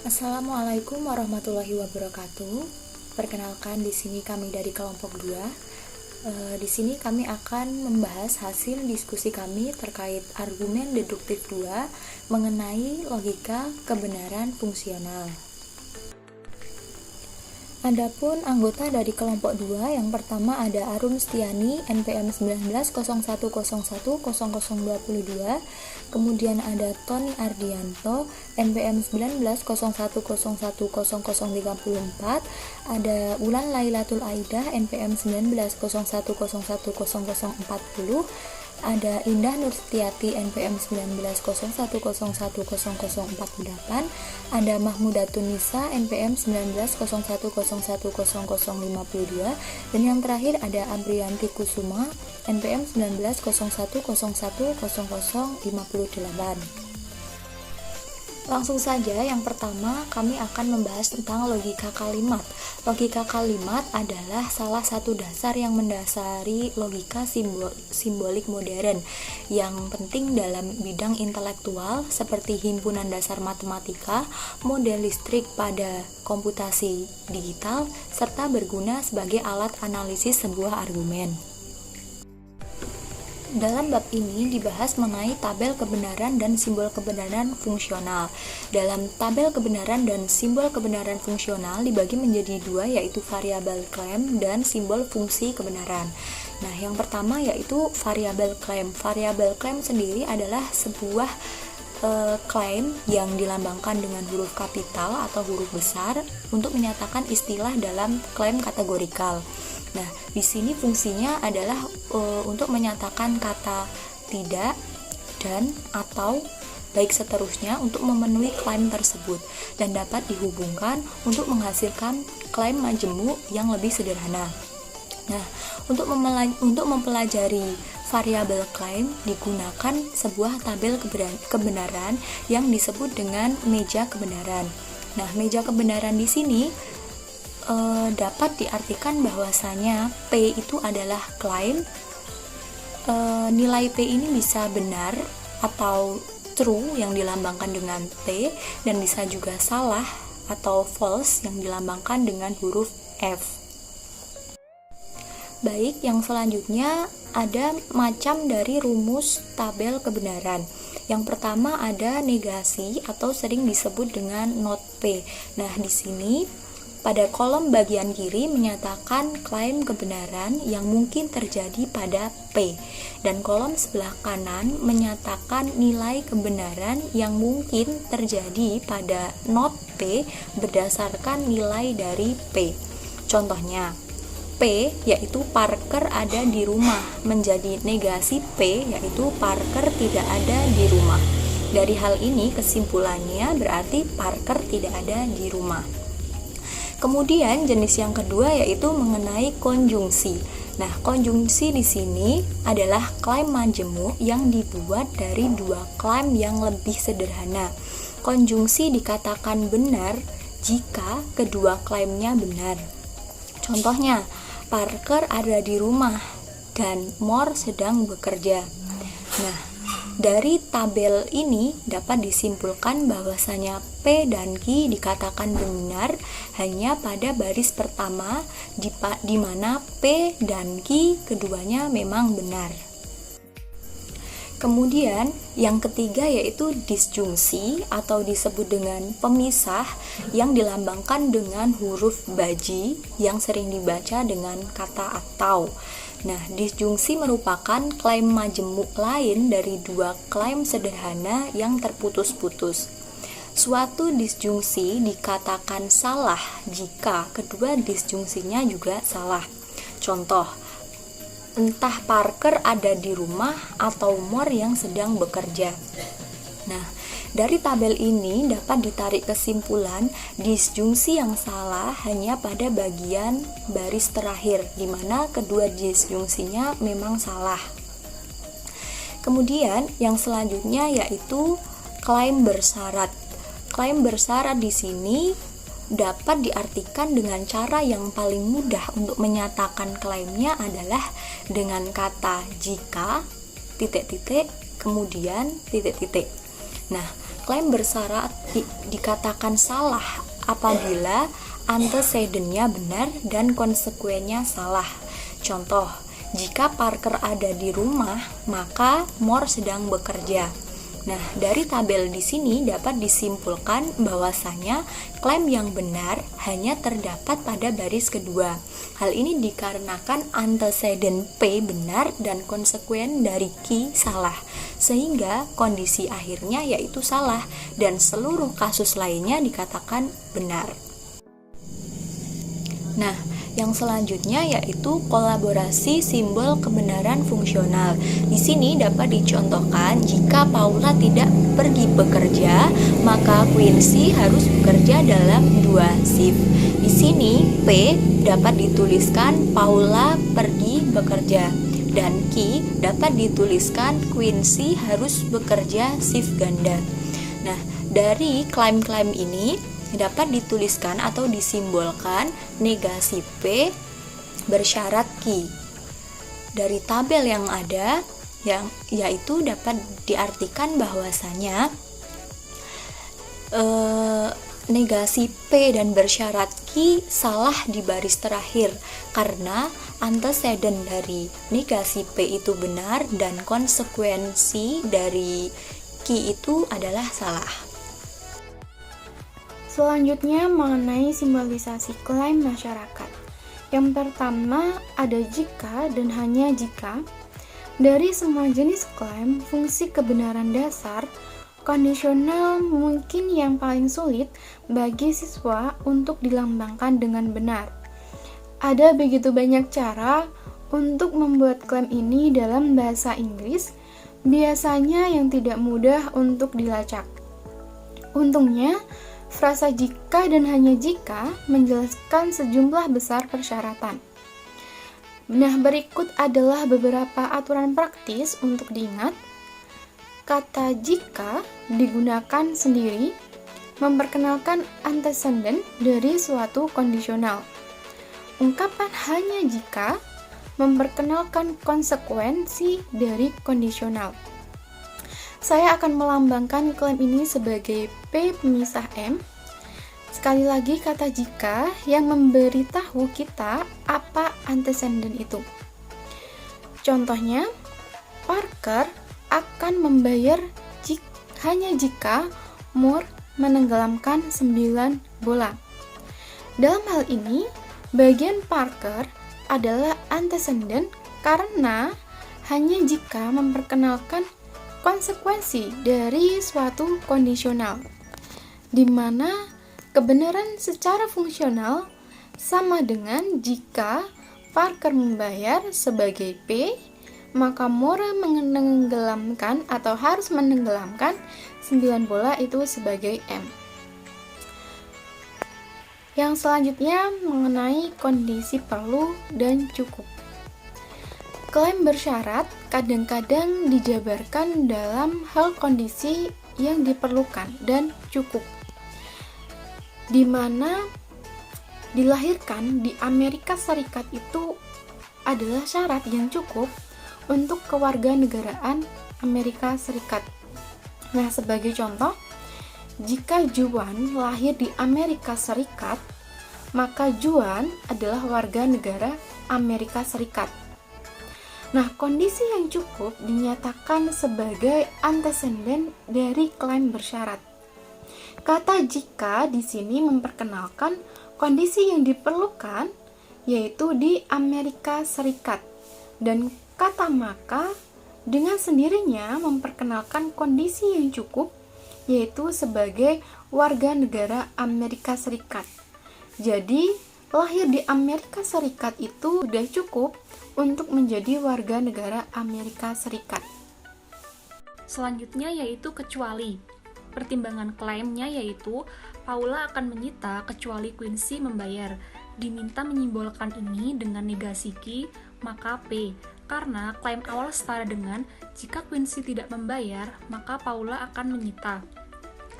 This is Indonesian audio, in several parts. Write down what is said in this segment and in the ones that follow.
Assalamualaikum warahmatullahi wabarakatuh. Perkenalkan, di sini kami dari kelompok 2. Di sini kami akan membahas hasil diskusi kami terkait argumen deduktif 2 mengenai logika kebenaran fungsional. Adapun anggota dari kelompok 2, yang pertama ada Arum Stiani, NPM 1901010022, kemudian ada Tony Ardianto, NPM 1901010034, ada Wulan Lailatul Aidah, NPM 1901010040, ada Indah Nurstiati, NPM 1901010048, ada Mahmudatun Nisa, NPM 1901010052, dan yang terakhir ada Abrianti Kusuma, NPM 1901010058. Langsung saja, yang pertama kami akan membahas tentang logika kalimat. Logika kalimat adalah salah satu dasar yang mendasari logika simbolik modern yang penting dalam bidang intelektual seperti himpunan dasar matematika, model listrik pada komputasi digital, serta berguna sebagai alat analisis sebuah argumen. Dalam bab ini dibahas mengenai tabel kebenaran dan simbol kebenaran fungsional. Dalam tabel kebenaran dan simbol kebenaran fungsional dibagi menjadi dua, yaitu variabel klaim dan simbol fungsi kebenaran. Nah, yang pertama yaitu variabel klaim. Variabel klaim sendiri adalah sebuah klaim yang dilambangkan dengan huruf kapital atau huruf besar untuk menyatakan istilah dalam klaim kategorikal. Nah, di sini fungsinya adalah untuk menyatakan kata tidak dan atau baik seterusnya untuk memenuhi klaim tersebut dan dapat dihubungkan untuk menghasilkan klaim majemuk yang lebih sederhana. Nah, untuk mempelajari variabel klaim digunakan sebuah tabel kebenaran yang disebut dengan meja kebenaran. Nah, meja kebenaran di sini dapat diartikan bahwasanya P itu adalah klaim. Nilai P ini bisa benar atau true yang dilambangkan dengan T, dan bisa juga salah atau false yang dilambangkan dengan huruf F. Baik, yang selanjutnya ada macam dari rumus tabel kebenaran. Yang pertama ada negasi atau sering disebut dengan not P. Nah, di sini pada kolom bagian kiri menyatakan klaim kebenaran yang mungkin terjadi pada P, dan kolom sebelah kanan menyatakan nilai kebenaran yang mungkin terjadi pada not P berdasarkan nilai dari P. Contohnya, P yaitu Parker ada di rumah menjadi negasi P yaitu Parker tidak ada di rumah. Dari hal ini kesimpulannya berarti Parker tidak ada di rumah. Kemudian jenis yang kedua yaitu mengenai konjungsi. Nah, konjungsi di sini adalah klaim majemuk yang dibuat dari dua klaim yang lebih sederhana. Konjungsi dikatakan benar jika kedua klaimnya benar. Contohnya, Parker ada di rumah dan Moore sedang bekerja. Nah, dari tabel ini dapat disimpulkan bahwasanya P dan Q dikatakan benar hanya pada baris pertama di mana P dan Q keduanya memang benar. Kemudian yang ketiga yaitu disjungsi atau disebut dengan pemisah yang dilambangkan dengan huruf baji yang sering dibaca dengan kata atau. Nah, disjungsi merupakan klaim majemuk lain dari dua klaim sederhana yang terputus-putus. Suatu disjungsi dikatakan salah jika kedua disjungsinya juga salah. Contoh, entah Parker ada di rumah atau Moore yang sedang bekerja. Nah, dari tabel ini dapat ditarik kesimpulan disjungsi yang salah hanya pada bagian baris terakhir, di mana kedua disjungsinya memang salah. Kemudian yang selanjutnya yaitu klaim bersyarat. Klaim bersyarat di sini dapat diartikan dengan cara yang paling mudah untuk menyatakan klaimnya adalah dengan kata jika titik-titik kemudian titik-titik. Nah, klaim bersyarat dikatakan salah apabila antecedennya benar dan konsekuennya salah. Contoh, jika Parker ada di rumah, maka Moore sedang bekerja. Nah, dari tabel di sini dapat disimpulkan bahwasanya klaim yang benar hanya terdapat pada baris kedua. Hal ini dikarenakan antecedent P benar dan konsekuen dari Q salah, sehingga kondisi akhirnya yaitu salah dan seluruh kasus lainnya dikatakan benar. Nah, yang selanjutnya yaitu kolaborasi simbol kebenaran fungsional. Di sini dapat dicontohkan jika Paula tidak pergi bekerja, maka Quincy harus bekerja dalam 2 shift. Di sini P dapat dituliskan Paula pergi bekerja dan Q dapat dituliskan Quincy harus bekerja shift ganda. Nah, dari klaim-klaim ini dapat dituliskan atau disimbolkan negasi P bersyarat Q. Dari tabel yang ada, yaitu dapat diartikan bahwasanya negasi P dan bersyarat Q salah di baris terakhir karena antecedent dari negasi P itu benar dan konsekuensi dari Q itu adalah salah. Selanjutnya mengenai simbolisasi klaim masyarakat. Yang pertama ada jika dan hanya jika. Dari semua jenis klaim, fungsi kebenaran dasar kondisional mungkin yang paling sulit bagi siswa untuk dilambangkan dengan benar. Ada begitu banyak cara untuk membuat klaim ini dalam bahasa Inggris, biasanya yang tidak mudah untuk dilacak. Untungnya, frasa jika dan hanya jika menjelaskan sejumlah besar persyaratan. Nah, berikut adalah beberapa aturan praktis untuk diingat. Kata jika digunakan sendiri memperkenalkan antecedent dari suatu kondisional. Ungkapan hanya jika memperkenalkan konsekuensi dari kondisional. Saya akan melambangkan klaim ini sebagai P pemisah M. Sekali lagi kata jika yang memberitahu kita apa antecedent itu. Contohnya, Parker akan membayar hanya jika Moore menenggelamkan 9 bola. Dalam hal ini, bagian Parker adalah antecedent karena hanya jika memperkenalkan konsekuensi dari suatu kondisional, di mana kebenaran secara fungsional sama dengan jika Parker membayar sebagai P, maka Moore menenggelamkan atau harus menenggelamkan 9 bola itu sebagai M. Yang selanjutnya mengenai kondisi perlu dan cukup. Klaim bersyarat kadang-kadang dijabarkan dalam hal kondisi yang diperlukan dan cukup, di mana dilahirkan di Amerika Serikat itu adalah syarat yang cukup untuk kewarganegaraan Amerika Serikat. Nah, sebagai contoh, jika Juan lahir di Amerika Serikat, maka Juan adalah warga negara Amerika Serikat. Nah, kondisi yang cukup dinyatakan sebagai antecedent dari klaim bersyarat. Kata jika di sini memperkenalkan kondisi yang diperlukan, yaitu di Amerika Serikat, dan kata maka dengan sendirinya memperkenalkan kondisi yang cukup, yaitu sebagai warga negara Amerika Serikat. Jadi, lahir di Amerika Serikat itu sudah cukup untuk menjadi warga negara Amerika Serikat. Selanjutnya yaitu kecuali. Pertimbangan klaimnya yaitu Paula akan menyita kecuali Quincy membayar. Diminta menyimbolkan ini dengan negasi Q, maka P. Karena klaim awal setara dengan jika Quincy tidak membayar, maka Paula akan menyita.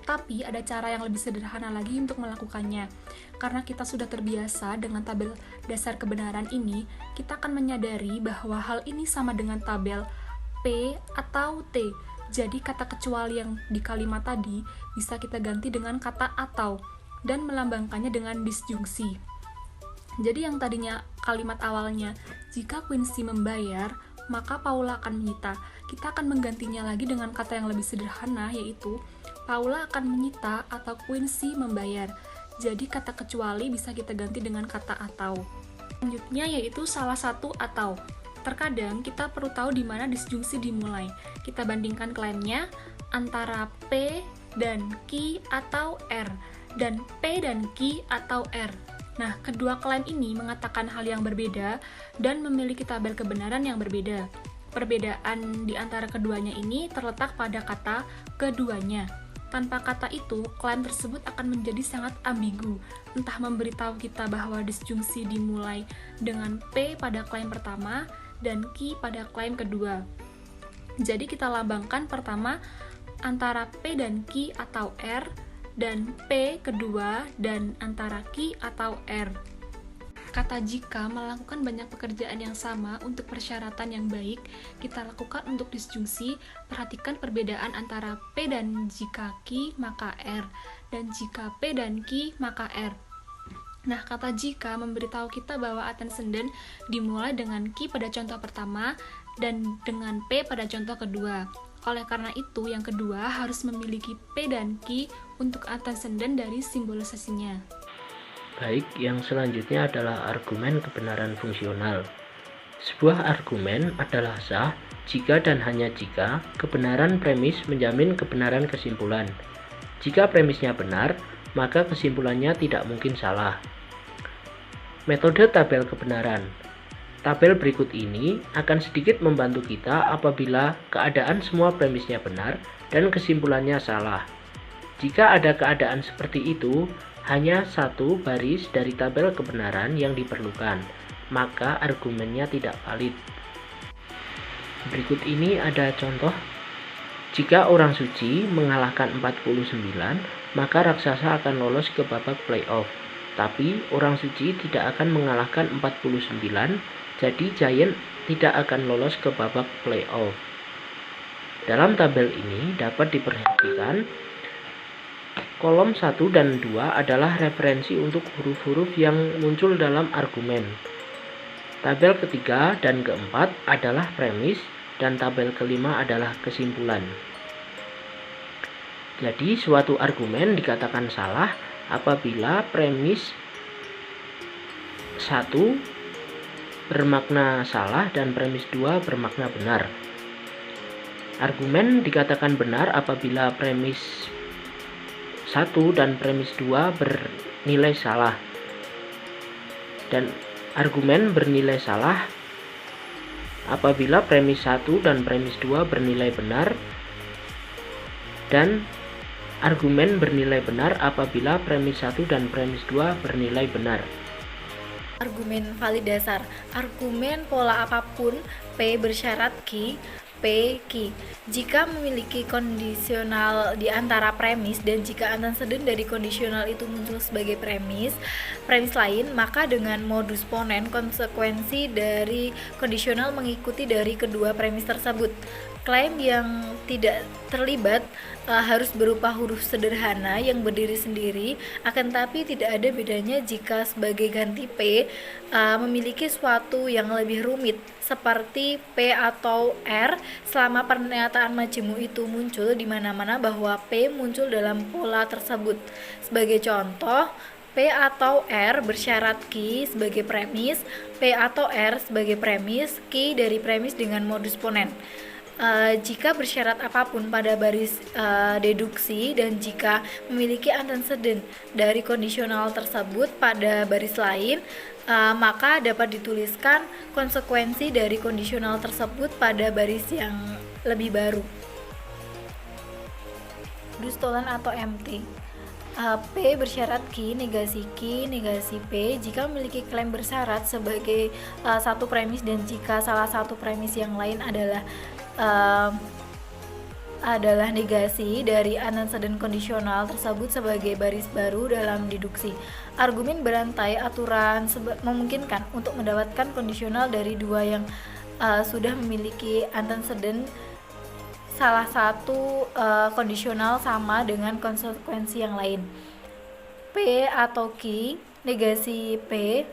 Tapi ada cara yang lebih sederhana lagi untuk melakukannya. Karena kita sudah terbiasa dengan tabel dasar kebenaran ini, kita akan menyadari bahwa hal ini sama dengan tabel P atau T. Jadi kata kecuali yang di kalimat tadi bisa kita ganti dengan kata atau dan melambangkannya dengan disjungsi. Jadi yang tadinya kalimat awalnya, jika Quincy membayar, maka Paula akan menyita. Kita akan menggantinya lagi dengan kata yang lebih sederhana, yaitu Paula akan menyita atau Quincy membayar. Jadi kata kecuali bisa kita ganti dengan kata atau. Selanjutnya yaitu salah satu atau. Terkadang kita perlu tahu di mana disjungsi dimulai. Kita bandingkan klaimnya antara P dan Q atau R, dan P dan Q atau R. Nah, kedua klaim ini mengatakan hal yang berbeda dan memiliki tabel kebenaran yang berbeda. Perbedaan di antara keduanya ini terletak pada kata keduanya. Tanpa kata itu, klaim tersebut akan menjadi sangat ambigu, entah memberitahu kita bahwa disjungsi dimulai dengan P pada klaim pertama dan Q pada klaim kedua. Jadi kita lambangkan pertama antara P dan Q atau R, dan P kedua dan antara Q atau R. Kata jika melakukan banyak pekerjaan yang sama untuk persyaratan yang baik, kita lakukan untuk disjungsi. Perhatikan perbedaan antara P dan jika Q maka R, dan jika P dan Q maka R. Nah, kata jika memberitahu kita bahwa antecedent dimulai dengan Q pada contoh pertama dan dengan P pada contoh kedua. Oleh karena itu, yang kedua harus memiliki P dan Q untuk antecedent dari simbolisasinya. Baik, yang selanjutnya adalah argumen kebenaran fungsional. Sebuah argumen adalah sah jika dan hanya jika kebenaran premis menjamin kebenaran kesimpulan. Jika premisnya benar, maka kesimpulannya tidak mungkin salah. Metode tabel kebenaran. Tabel berikut ini akan sedikit membantu kita apabila keadaan semua premisnya benar dan kesimpulannya salah. Jika ada keadaan seperti itu, hanya satu baris dari tabel kebenaran yang diperlukan, maka argumennya tidak valid. Berikut ini ada contoh. Jika orang suci mengalahkan 49, maka raksasa akan lolos ke babak playoff. Tapi orang suci tidak akan mengalahkan 49, jadi Giant tidak akan lolos ke babak playoff. Dalam tabel ini dapat diperhatikan kolom 1 dan 2 adalah referensi untuk huruf-huruf yang muncul dalam argumen. Tabel ketiga dan keempat adalah premis dan tabel kelima adalah kesimpulan. Jadi suatu argumen dikatakan salah apabila premis 1 bermakna salah dan premis 2 bermakna benar. Argumen dikatakan benar apabila premis 1 dan premis 2 bernilai salah. Dan argumen bernilai salah apabila premis 1 dan premis 2 bernilai benar, dan argumen bernilai benar apabila premis 1 dan premis 2 bernilai benar. Argumen valid dasar. Argumen pola apapun P bersyarat Q, P, Q. Jika memiliki kondisional di antara premis dan jika antecedent dari kondisional itu muncul sebagai premis lain, maka dengan modus ponen konsekuensi dari kondisional mengikuti dari kedua premis tersebut. Klaim yang tidak terlibat harus berupa huruf sederhana yang berdiri sendiri, akan tapi tidak ada bedanya jika sebagai ganti P memiliki suatu yang lebih rumit seperti P atau R selama pernyataan majemuk itu muncul di mana-mana bahwa P muncul dalam pola tersebut. Sebagai contoh, P atau R bersyarat Q sebagai premis, P atau R sebagai premis, Q dari premis dengan modus ponen. Jika bersyarat apapun pada baris deduksi dan jika memiliki antecedent dari kondisional tersebut pada baris lain, maka dapat dituliskan konsekuensi dari kondisional tersebut pada baris yang lebih baru. Dustolan atau MT. P bersyarat Q, negasi P jika memiliki klaim bersyarat sebagai satu premis dan jika salah satu premis yang lain adalah negasi dari antecedent kondisional tersebut sebagai baris baru dalam deduksi. Argumen berantai aturan memungkinkan untuk mendapatkan kondisional dari dua yang sudah memiliki antecedent salah satu kondisional sama dengan konsekuensi yang lain. P atau Q, negasi P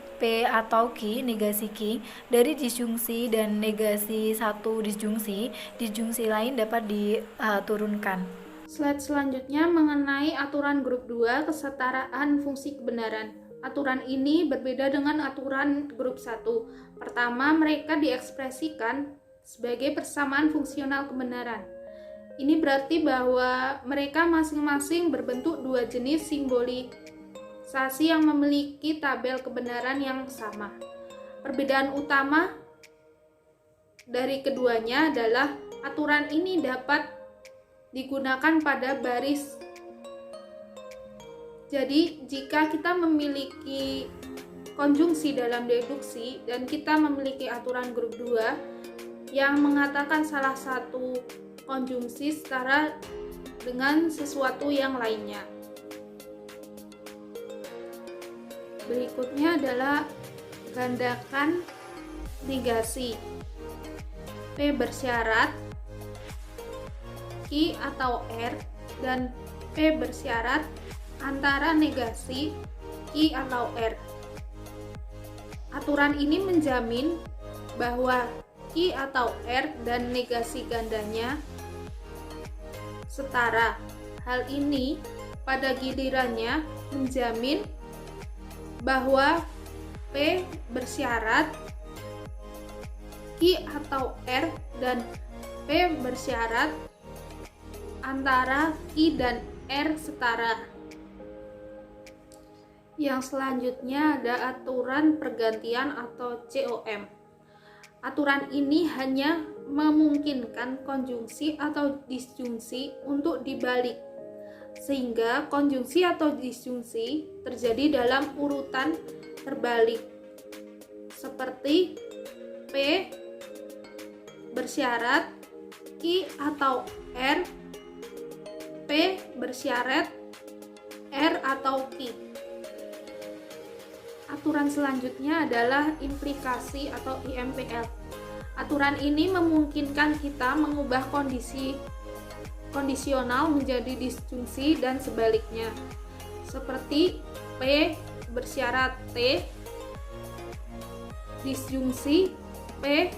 atau Q, negasi Q, dari disjungsi dan negasi satu disjungsi lain dapat diturunkan. Slide selanjutnya mengenai aturan grup 2 kesetaraan fungsi kebenaran. Aturan ini berbeda dengan aturan grup 1. Pertama, mereka diekspresikan sebagai persamaan fungsional kebenaran. Ini berarti bahwa mereka masing-masing berbentuk dua jenis simbolisasi yang memiliki tabel kebenaran yang sama. Perbedaan utama dari keduanya adalah aturan ini dapat digunakan pada baris. Jadi, jika kita memiliki konjungsi dalam deduksi dan kita memiliki aturan grup 2 yang mengatakan salah satu konjungsi setara dengan sesuatu yang lainnya. Berikutnya adalah gandakan negasi. P bersyarat Q atau R dan P bersyarat antara negasi Q atau R. Aturan ini menjamin bahwa Q atau R dan negasi gandanya setara. Hal ini pada gilirannya menjamin bahwa P bersyarat Q atau R dan P bersyarat antara Q dan R setara. Yang selanjutnya ada aturan pergantian atau COM. Aturan ini hanya memungkinkan konjungsi atau disjungsi untuk dibalik, sehingga konjungsi atau disjungsi terjadi dalam urutan terbalik, seperti P bersyarat Q atau R, P bersyarat R atau Q. Aturan selanjutnya adalah implikasi atau IMPL. Aturan ini memungkinkan kita mengubah kondisi kondisional menjadi disjungsi dan sebaliknya, seperti P bersyarat T, disjungsi P,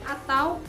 atau